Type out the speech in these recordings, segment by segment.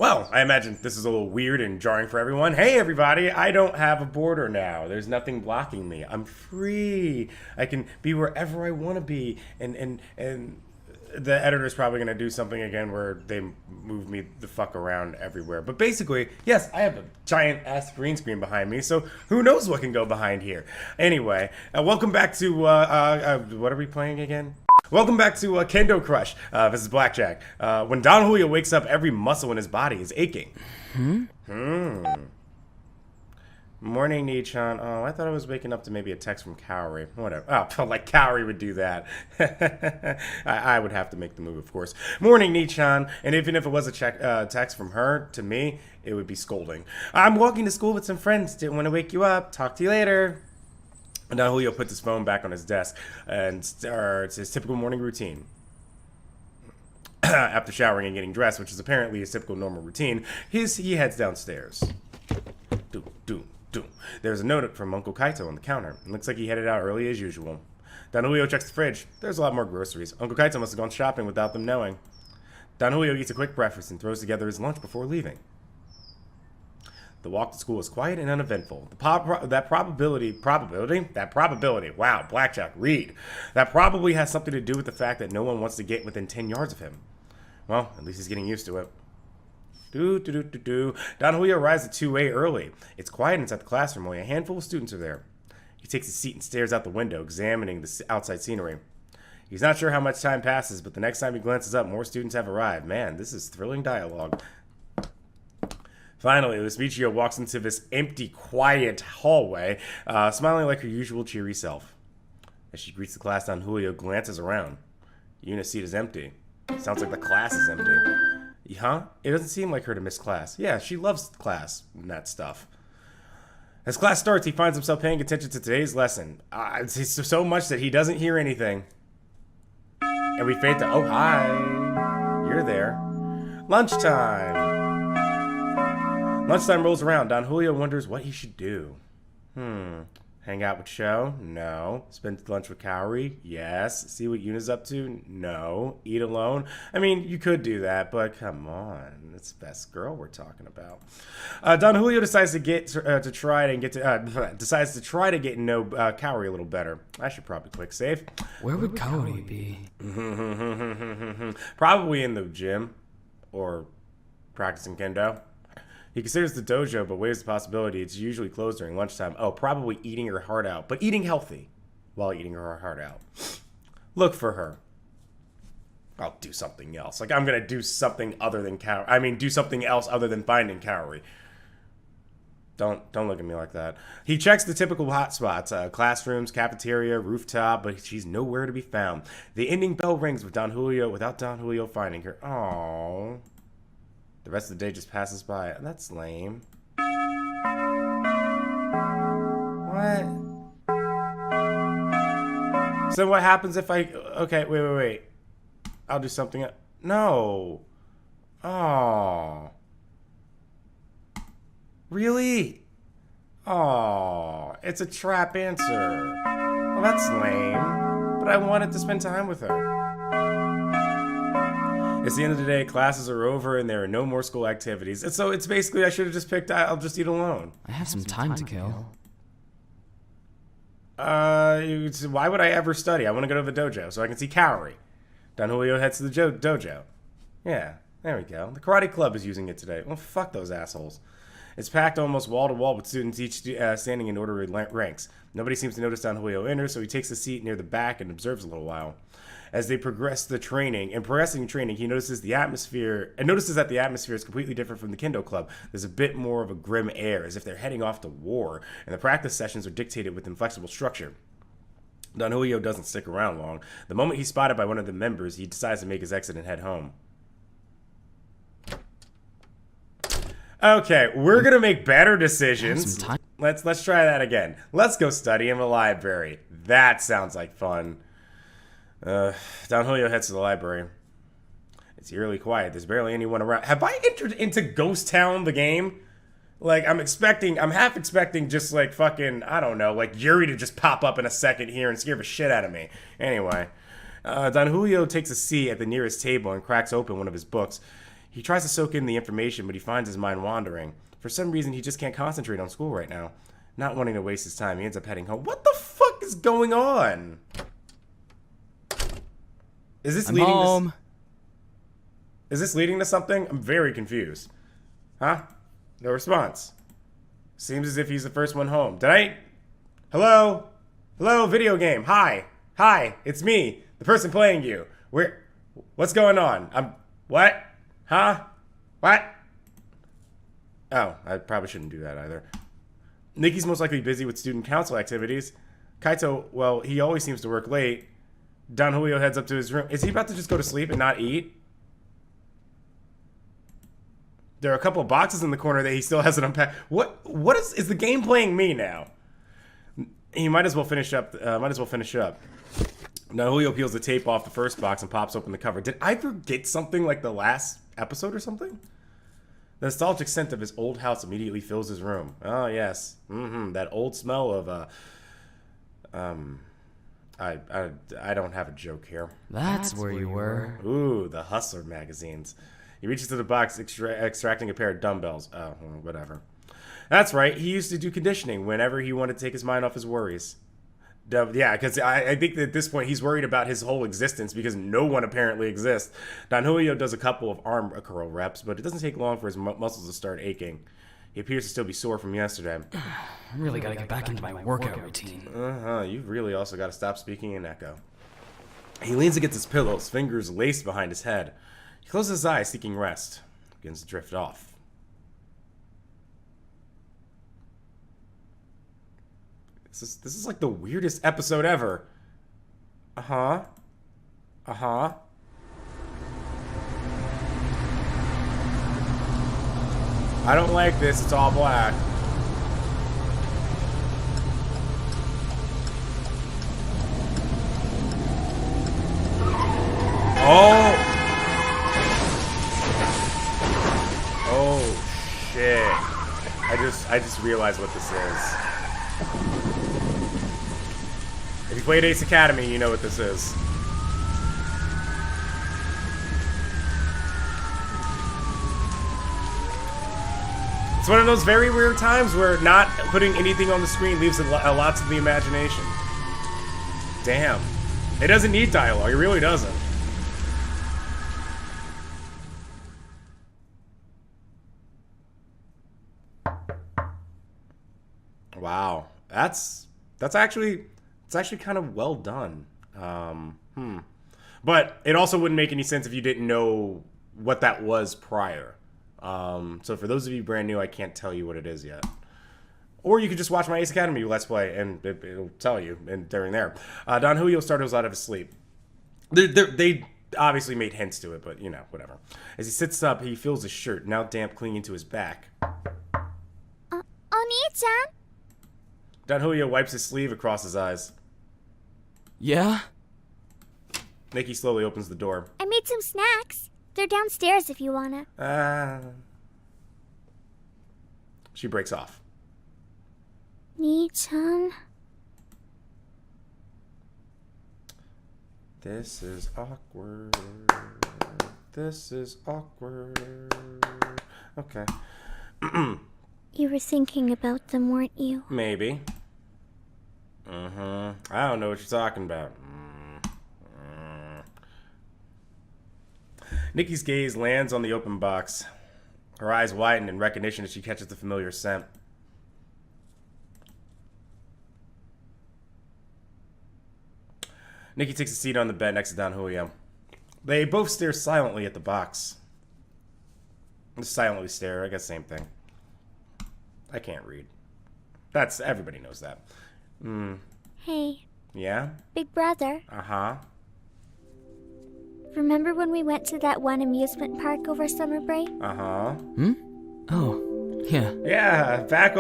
Well, I imagine this is a little weird and jarring for everyone. Hey, everybody, I don't have a border now. There's nothing blocking me. I'm free. I can be wherever I want to be. And the editor's probably going to do something again where they move me the fuck around everywhere. But basically, yes, I have a giant ass green screen behind me, so who knows what can go behind here. Anyway, welcome back to, what are we playing again? Welcome back to Kendo Crush. This is Blackjack. When Don Julio wakes up, every muscle in his body is aching. Morning, Nichan. Oh, I thought I was waking up to maybe a text from Cowrie. Whatever. Oh, like Cowrie would do that. I would have to make the move, of course. Morning, Nichan. And even if it was a text from her to me, it would be scolding. I'm walking to school with some friends. Didn't want to wake you up. Talk to you later. And now Julio puts his phone back on his desk and starts his typical morning routine. After showering and getting dressed, which is apparently his typical normal routine, he heads downstairs. There's a note from Uncle Kaito on the counter. It looks like he headed out early as usual. Don Julio checks the fridge. There's a lot more groceries. Uncle Kaito must have gone shopping without them knowing. Don Julio eats a quick breakfast and throws together his lunch before leaving. The walk to school is quiet and uneventful. That probability, wow, Blackjack, read. That probably has something to do with the fact that no one wants to get within 10 yards of him. Well, at least he's getting used to it. Don Julio arrives at 2A early. It's quiet inside the classroom, only a handful of students are there. He takes a seat and stares out the window, examining the outside scenery. He's not sure how much time passes, but the next time he glances up, more students have arrived. Man, this is thrilling dialogue. Finally, Vespuccio walks into this empty, quiet hallway, smiling like her usual cheery self. As she greets the class, Don Julio glances around. Yuna's seat is empty. Sounds like the class is empty. Huh? It doesn't seem like her to miss class. Yeah, she loves class and that stuff. As class starts, he finds himself paying attention to today's lesson. It's so much that he doesn't hear anything. And we fade to, oh, hi. You're there. Lunchtime. Lunchtime rolls around. Don Julio wonders what he should do. Hang out with Sho? No. Spend lunch with Cowrie? Yes. See what Yuna's up to? No. Eat alone? I mean, you could do that, but come on. It's the best girl we're talking about. Don Julio decides to try to get to know Cowrie a little better. I should probably click save. Where would Cowrie be? Probably in the gym or practicing Kendo. He considers the dojo, but weighs the possibility it's usually closed during lunchtime. Oh, probably eating her heart out, but eating healthy while eating her heart out. Look for her. I'll do something else. Like, I'm going to do something other than Cowrie. I mean, do something else other than finding Cowrie. Don't look at me like that. He checks the typical hotspots, classrooms, cafeteria, rooftop, but she's nowhere to be found. The ending bell rings without Don Julio finding her. Aww. The rest of the day just passes by. That's lame. What? So what happens if I... Okay, wait. I'll do something... No. Oh. Really? Oh. It's a trap answer. Well, that's lame. But I wanted to spend time with her. It's the end of the day, classes are over, and there are no more school activities. And so it's basically, I should have just picked, I'll just eat alone. I have some time to kill. Why would I ever study? I want to go to the dojo so I can see Cowrie. Don Julio heads to the dojo. Yeah, there we go. The karate club is using it today. Well, fuck those assholes. It's packed almost wall to wall with students each standing in orderly ranks. Nobody seems to notice Don Julio enter, so he takes a seat near the back and observes a little while. As they progress the training, he notices that the atmosphere is completely different from the Kendo club. There's a bit more of a grim air, as if they're heading off to war, and the practice sessions are dictated with inflexible structure. Don Julio doesn't stick around long. The moment he's spotted by one of the members, he decides to make his exit and head home. Okay, we're gonna make better decisions. Let's try that again. Let's go study in the library. That sounds like fun. Don Julio heads to the library. It's eerily quiet. There's barely anyone around. Have I entered into Ghost Town, the game? Like, I'm half expecting just like fucking, I don't know, like Yuri to just pop up in a second here and scare the shit out of me. Anyway, Don Julio takes a seat at the nearest table and cracks open one of his books. He tries to soak in the information, but he finds his mind wandering. For some reason, he just can't concentrate on school right now. Not wanting to waste his time, he ends up heading home. What the fuck is going on? Is this leading home. Is this leading to something? I'm very confused. Huh? No response. Seems as if he's the first one home. Hello? Hello, video game. Hi. Hi, it's me, the person playing you. What's going on? What? Huh? What? Oh, I probably shouldn't do that either. Nikki's most likely busy with student council activities. Kaito, well, he always seems to work late. Don Julio heads up to his room. Is he about to just go to sleep and not eat? There are a couple of boxes in the corner that he still hasn't unpacked. What is the game playing me now? He might as well finish up. Now Julio peels the tape off the first box and pops open the cover. Did I forget something like the last episode or something? The nostalgic scent of his old house immediately fills his room. Oh yes, that old smell of I don't have a joke here. That's where you were. Ooh, the Hustler magazines. He reaches to the box, extracting a pair of dumbbells. Oh, whatever. That's right. He used to do conditioning whenever he wanted to take his mind off his worries. Yeah, because I think that at this point he's worried about his whole existence because no one apparently exists. Don Julio does a couple of arm curl reps, but it doesn't take long for his muscles to start aching. He appears to still be sore from yesterday. I really gotta get back into my workout routine. You've really also got to stop speaking in echo. He leans against his pillow, his fingers laced behind his head. He closes his eyes, seeking rest. Begins to drift off. This is like the weirdest episode ever. I don't like this. It's all black. Oh shit. I just realized what this is. If you played Ace Academy, you know what this is. It's one of those very rare times where not putting anything on the screen leaves a lot to the imagination. Damn. It doesn't need dialogue. It really doesn't. Wow. That's actually kind of well done. But it also wouldn't make any sense if you didn't know what that was prior. So for those of you brand new, I can't tell you what it is yet. Or you could just watch my Ace Academy Let's Play, and it'll tell you during there. Don Julio startles out of his sleep. They obviously made hints to it, but, you know, whatever. As he sits up, he feels his shirt, now damp, clinging to his back. Oni-chan? Don Julio wipes his sleeve across his eyes. Yeah? Nikki slowly opens the door. I made some snacks. They're downstairs if you wanna. She breaks off. Ni-chan. This is awkward. This is awkward. Okay. You were thinking about them, weren't you? Maybe. I don't know what you're talking about. Nikki's gaze lands on the open box. Her eyes widen in recognition as she catches the familiar scent. Nikki takes a seat on the bed next to Don Julio. They both stare silently at the box. Just silently stare, I guess same thing. I can't read. Everybody knows that. Hey. Yeah? Big brother. Uh-huh. Remember when we went to that one amusement park over summer break? Uh-huh. Oh, yeah. Yeah, back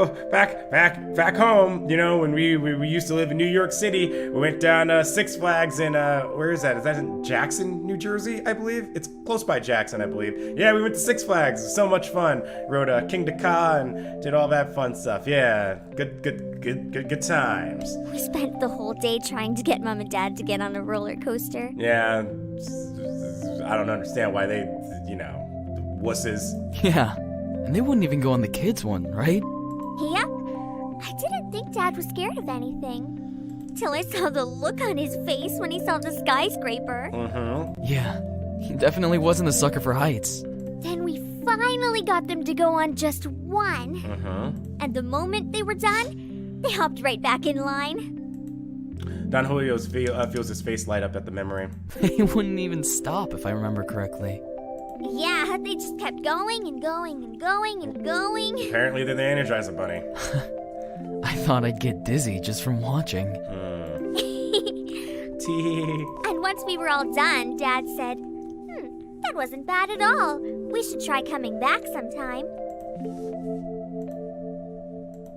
home, you know, when we used to live in New York City, we went down Six Flags in, where is that? Is that in Jackson, New Jersey, I believe? It's close by Jackson, I believe. Yeah, we went to Six Flags. It was so much fun. Rode King Ka and did all that fun stuff. Yeah, good times. We spent the whole day trying to get Mom and Dad to get on a roller coaster. Yeah, I don't understand why they, Wusses. Yeah. And they wouldn't even go on the kids' one, right? Yep. I didn't think Dad was scared of anything. Till I saw the look on his face when he saw the skyscraper. Yeah. He definitely wasn't a sucker for heights. Then we finally got them to go on just one. And the moment they were done, they hopped right back in line. Don Julio feels his face light up at the memory. They wouldn't even stop, if I remember correctly. Yeah, they just kept going and going and going and going. Apparently they're the Energizer Bunny. I thought I'd get dizzy just from watching. And once we were all done, Dad said, that wasn't bad at all. We should try coming back sometime.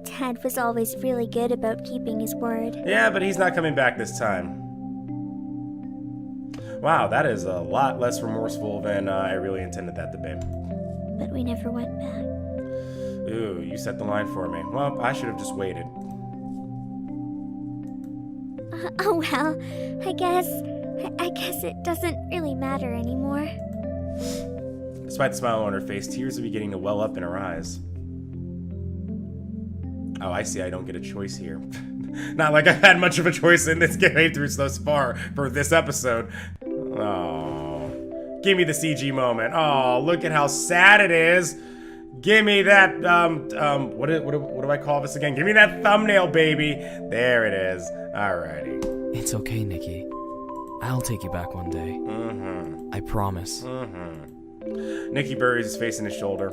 Dad was always really good about keeping his word. Yeah, but he's not coming back this time. Wow, that is a lot less remorseful than I really intended that to be. But we never went back. Ooh, you set the line for me. Well, I should have just waited. Oh well, I guess it doesn't really matter anymore. Despite the smile on her face, tears are beginning to well up in her eyes. Oh, I see. I don't get a choice here. Not like I've had much of a choice in this game thus far for this episode. Oh, give me the CG moment. Oh, look at how sad it is. Give me that, what do I call this again? Give me that thumbnail, baby. There it is. Alrighty. It's okay, Nikki. I'll take you back one day. I promise. Nikki buries his face in his shoulder.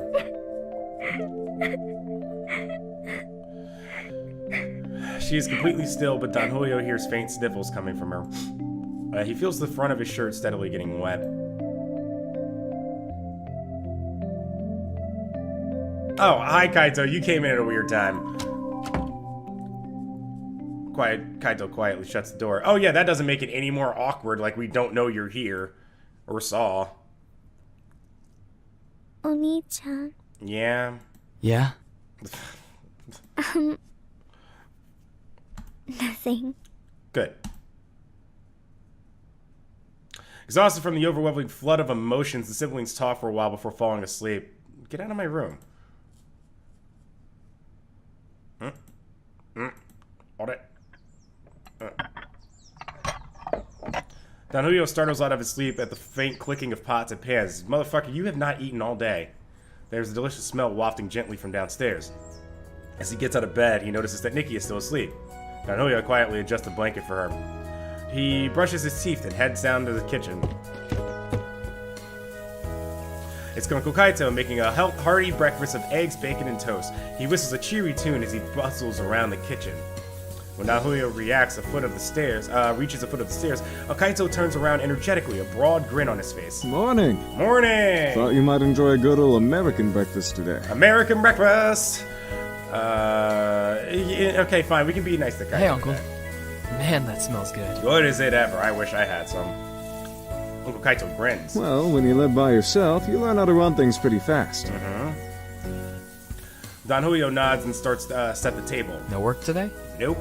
She is completely still, but Don Julio hears faint sniffles coming from her. He feels the front of his shirt steadily getting wet. Oh, hi, Kaito. You came in at a weird time. Kaito quietly shuts the door. Oh, yeah, that doesn't make it any more awkward, like we don't know you're here. Or saw. Oni-chan. Yeah? Yeah? Nothing. Good. Exhausted from the overwhelming flood of emotions, the siblings talk for a while before falling asleep. Get out of my room. Hold it. Don Julio startles out of his sleep at the faint clicking of pots and pans. Motherfucker, you have not eaten all day. There's a delicious smell wafting gently from downstairs. As he gets out of bed, he notices that Nikki is still asleep. Don Julio quietly adjusts a blanket for her. He brushes his teeth and heads down to the kitchen. It's Uncle Kaito making a hearty breakfast of eggs, bacon, and toast. He whistles a cheery tune as he bustles around the kitchen. When Don Julio reaches the foot of the stairs, Kaito turns around energetically, a broad grin on his face. Morning. Morning! Thought you might enjoy a good old American breakfast today. American breakfast! Okay, fine, we can be nice to Kaito. Hey, Uncle. Man, that smells good. Good as it ever. I wish I had some. Uncle Kaito grins. Well, when you live by yourself, you learn how to run things pretty fast. Don Julio nods and starts to set the table. No work today? Nope.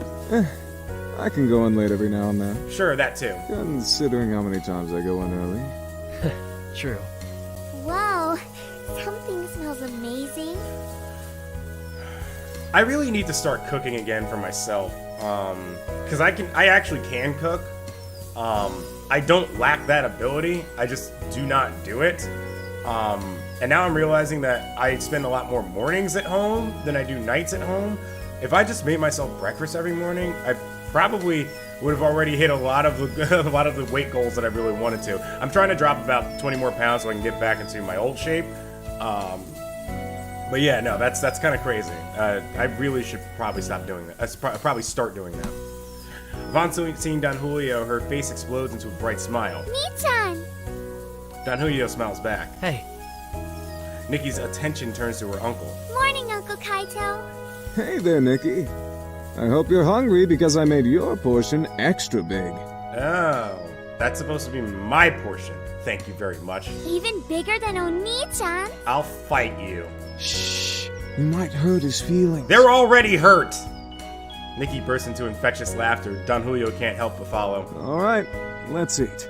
I can go in late every now and then. Sure, that too. Considering how many times I go in early. True. Wow, something smells amazing. I really need to start cooking again for myself. Because I actually can cook. I don't lack that ability. I just do not do it. And now I'm realizing that I spend a lot more mornings at home than I do nights at home. If I just made myself breakfast every morning, I probably would have already hit a lot of the weight goals that I really wanted to. I'm trying to drop about 20 more pounds so I can get back into my old shape. But yeah, no, that's kind of crazy. I really should probably stop doing that. Probably start doing that. Upon seeing Don Julio, her face explodes into a bright smile. Nii-chan! Don Julio smiles back. Hey. Nikki's attention turns to her uncle. Morning, Uncle Kaito. Hey there, Nikki. I hope you're hungry because I made your portion extra big. Oh, that's supposed to be my portion. Thank you very much. Even bigger than Oni-chan? I'll fight you. Shh. You might hurt his feelings. They're already hurt! Nikki bursts into infectious laughter. Don Julio can't help but follow. All right, let's eat.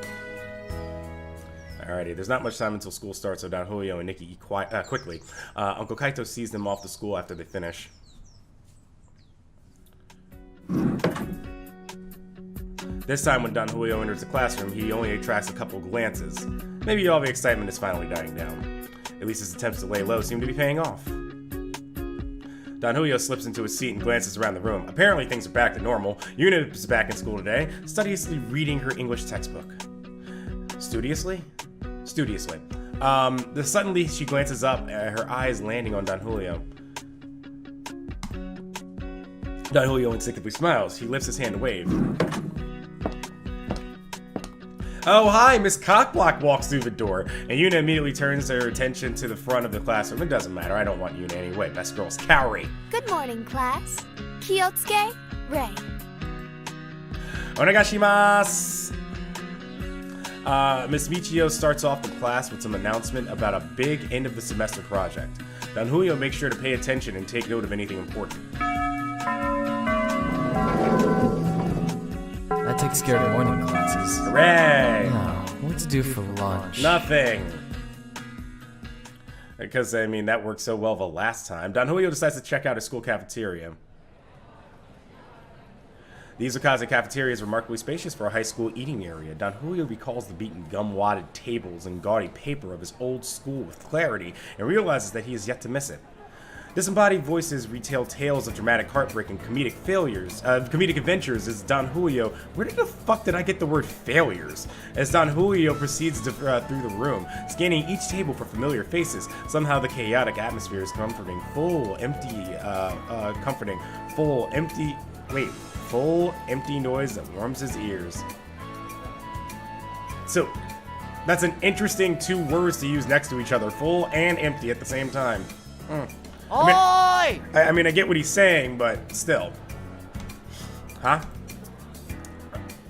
Alrighty, there's not much time until school starts, so Don Julio and Nikki eat quickly. Uncle Kaito sees them off to school after they finish. This time when Don Julio enters the classroom, he only attracts a couple glances. Maybe all the excitement is finally dying down. At least his attempts to lay low seem to be paying off. Don Julio slips into his seat and glances around the room. Apparently things are back to normal. Yuna is back in school today, studiously reading her English textbook. Studiously? Studiously. Suddenly she glances up, her eyes landing on Don Julio. Don Julio instinctively smiles. He lifts his hand to wave. Oh, hi, Miss Cockblock walks through the door, and Yuna immediately turns her attention to the front of the classroom. It doesn't matter, I don't want Yuna anyway. Best girl's Kaori. Good morning, class. Kyotsuke, Ray. Onegashimasu! Miss Michio starts off the class with some announcement about a big end of the semester project. Don Julio makes sure to pay attention and take note of anything important. That takes care of morning classes. Hooray! Now, what to do for lunch? Nothing! Because, I mean, that worked so well the last time. Don Julio decides to check out his school cafeteria. The Izukaze cafeteria is remarkably spacious for a high school eating area. Don Julio recalls the beaten gum-wadded tables and gaudy paper of his old school with clarity and realizes that he has yet to miss it. Disembodied voices retell tales of dramatic heartbreak and comedic adventures as Don Julio... Where the fuck did I get the word failures? As Don Julio proceeds through the room, scanning each table for familiar faces. Somehow the chaotic atmosphere is comforting, full, empty noise that warms his ears. So, that's an interesting two words to use next to each other. Full and empty at the same time. I mean, I get what he's saying, but still. Huh?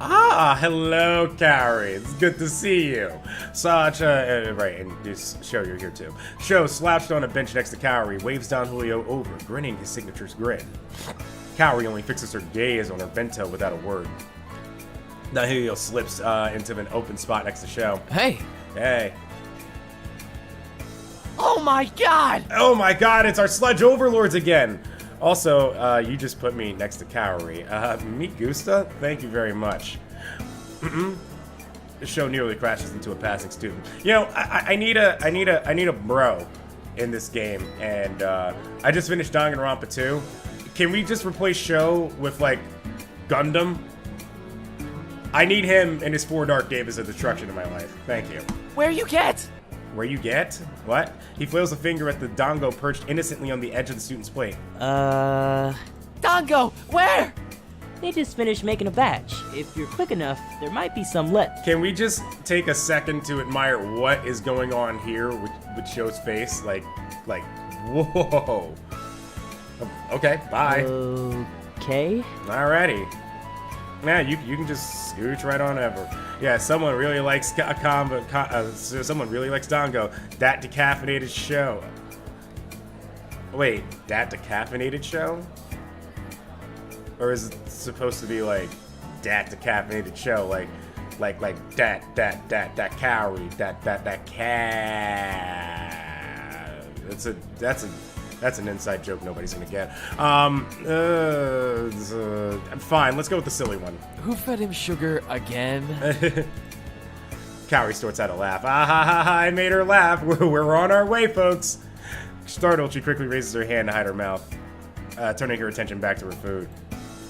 Ah, hello, Kaori. It's good to see you. Right, and just Sho, you're here too. Sho, slouched on a bench next to Kaori, waves Don Julio over, grinning his signature grin. Kaori only fixes her gaze on her bento without a word. Don Julio slips into an open spot next to Sho. Hey! Hey. Oh my god! Oh my god, it's our sludge overlords again! Also, you just put me next to Kaori. Me gusta? Thank you very much. The show nearly crashes into a passing student. You know, I need a bro in this game, and I just finished Danganronpa 2. Can we just replace Sho with, like, Gundam? I need him and his 4 Dark Days of Destruction in my life. Thank you. Where you get? Where you get? What? He flails a finger at the dango perched innocently on the edge of the student's plate. Dango, where? They just finished making a batch. If you're quick enough, there might be some left. Can we just take a second to admire what is going on here with Sho's face? Like, whoa. Okay, bye. Okay. Alrighty. Yeah, you can just scooch right on over. Yeah, someone really likes someone really likes Dango. That decaffeinated Sho. Wait, that decaffeinated Sho? Or is it supposed to be like that decaffeinated Sho? Like that Kaori, that cat. That's an inside joke nobody's gonna get. Fine, let's go with the silly one. Who fed him sugar again? Kaori starts out a laugh. Ah ha ha ha, I made her laugh. We're on our way, folks. Startled, she quickly raises her hand to hide her mouth, turning her attention back to her food.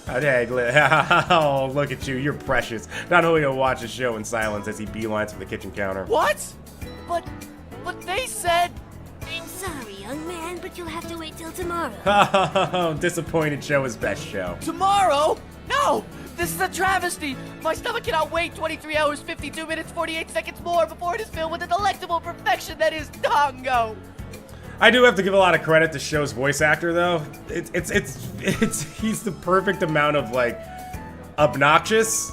Oh, look at you, you're precious. Don Julio watches Sho in silence as he beelines for the kitchen counter. What? But they said... I'm sorry, young man, but you'll have to wait till tomorrow. Disappointed Sho is best Sho. Tomorrow? No! This is a travesty! My stomach cannot wait 23 hours, 52 minutes, 48 seconds more before it is filled with the delectable perfection that is Dango! I do have to give a lot of credit to Sho's voice actor, though. He's the perfect amount of, like, obnoxious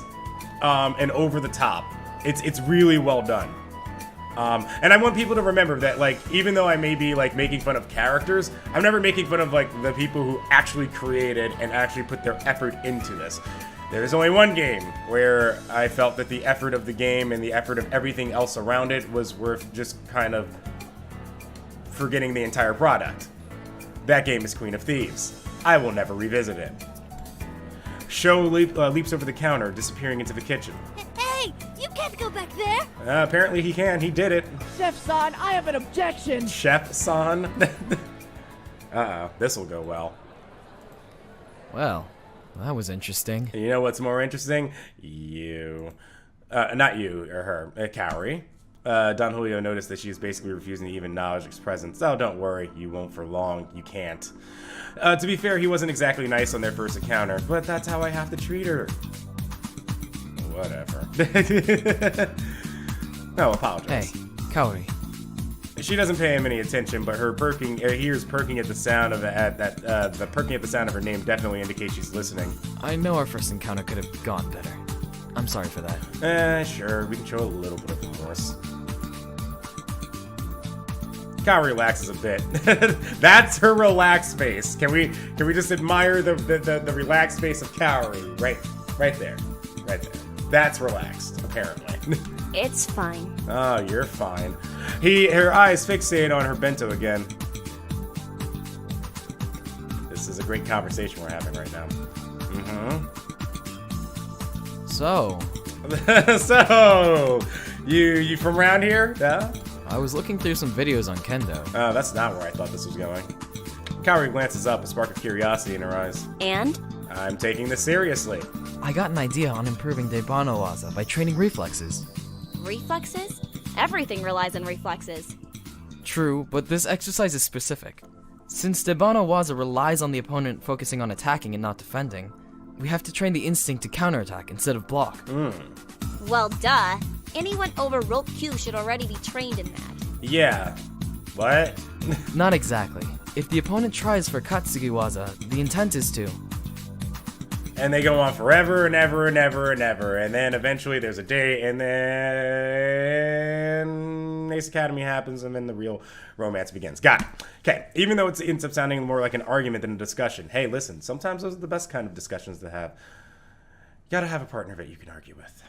and over the top. It's really well done. And I want people to remember that, like, even though I may be, like, making fun of characters, I'm never making fun of, like, the people who actually created and actually put their effort into this. There's only one game where I felt that the effort of the game and the effort of everything else around it was worth just kind of forgetting the entire product. That game is Queen of Thieves. I will never revisit it. Sho leaps over the counter, disappearing into the kitchen. Hey, you can't go back there. Apparently he can. He did it. Chef-san, I have an objection. Chef-san. Uh-oh. This'll go well. Well, that was interesting. You know what's more interesting? You. Not you, or her. Kaori. Don Julio noticed that she's basically refusing to even acknowledge his presence. Oh, don't worry. You won't for long. You can't. To be fair, he wasn't exactly nice on their first encounter, but that's how I have to treat her. Whatever. No, apologize. Hey, Kaori. She doesn't pay him any attention, but her perking, ears perking at the sound of the perking at the sound of her name definitely indicates she's listening. I know our first encounter could have gone better. I'm sorry for that. Sure, we can show a little bit of remorse. Kaori relaxes a bit. That's her relaxed face. Can we just admire the relaxed face of Kaori? Right there. That's relaxed, apparently. It's fine. Oh, you're fine. Her eyes fixate on her bento again. This is a great conversation we're having right now. So, So, you from around here? Yeah? I was looking through some videos on Kendo. Oh, that's not where I thought this was going. Kaori glances up, a spark of curiosity in her eyes. And? I'm taking this seriously. I got an idea on improving Debano Waza by training reflexes. Reflexes? Everything relies on reflexes. True, but this exercise is specific. Since Debano Waza relies on the opponent focusing on attacking and not defending, we have to train the instinct to counterattack instead of block. Well, duh. Anyone over rope Q should already be trained in that. Yeah. What? Not exactly. If the opponent tries for Katsugi Waza, the intent is to... And they go on forever and ever and ever and ever. And then eventually there's a day, and then Ace Academy happens, and then the real romance begins. Got it. Okay, even though it ends up sounding more like an argument than a discussion. Hey, listen, sometimes those are the best kind of discussions to have. You gotta have a partner that you can argue with.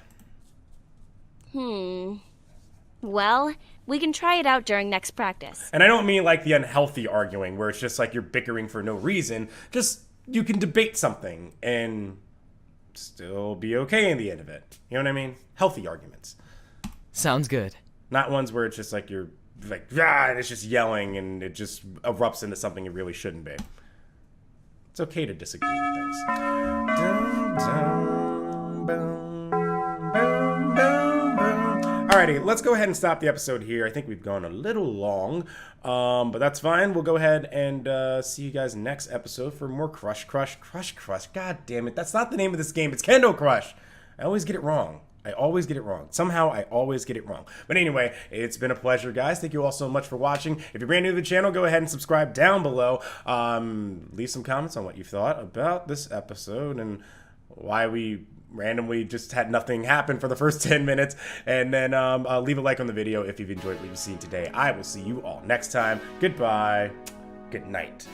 Well, we can try it out during next practice. And I don't mean like the unhealthy arguing, where it's just like you're bickering for no reason. Just... you can debate something and still be okay in the end of it. You know what I mean? Healthy arguments. Sounds good. Not ones where it's just like you're like, and it's just yelling and it just erupts into something it really shouldn't be. It's okay to disagree with things. Dun, dun, boom, boom, boom, boom. Alrighty, let's go ahead and stop the episode here. I think we've gone a little long, but that's fine. We'll go ahead and see you guys next episode for more Crush. God damn it. That's not the name of this game. It's Kendo Crush. I always get it wrong. Somehow I always get it wrong. But anyway, it's been a pleasure, guys. Thank you all so much for watching. If you're brand new to the channel, go ahead and subscribe down below. Leave some comments on what you thought about this episode and why we randomly just had nothing happen for the first 10 minutes. And then leave a like on the video if you've enjoyed what you've seen today. I will see you all next time. Goodbye. Good night.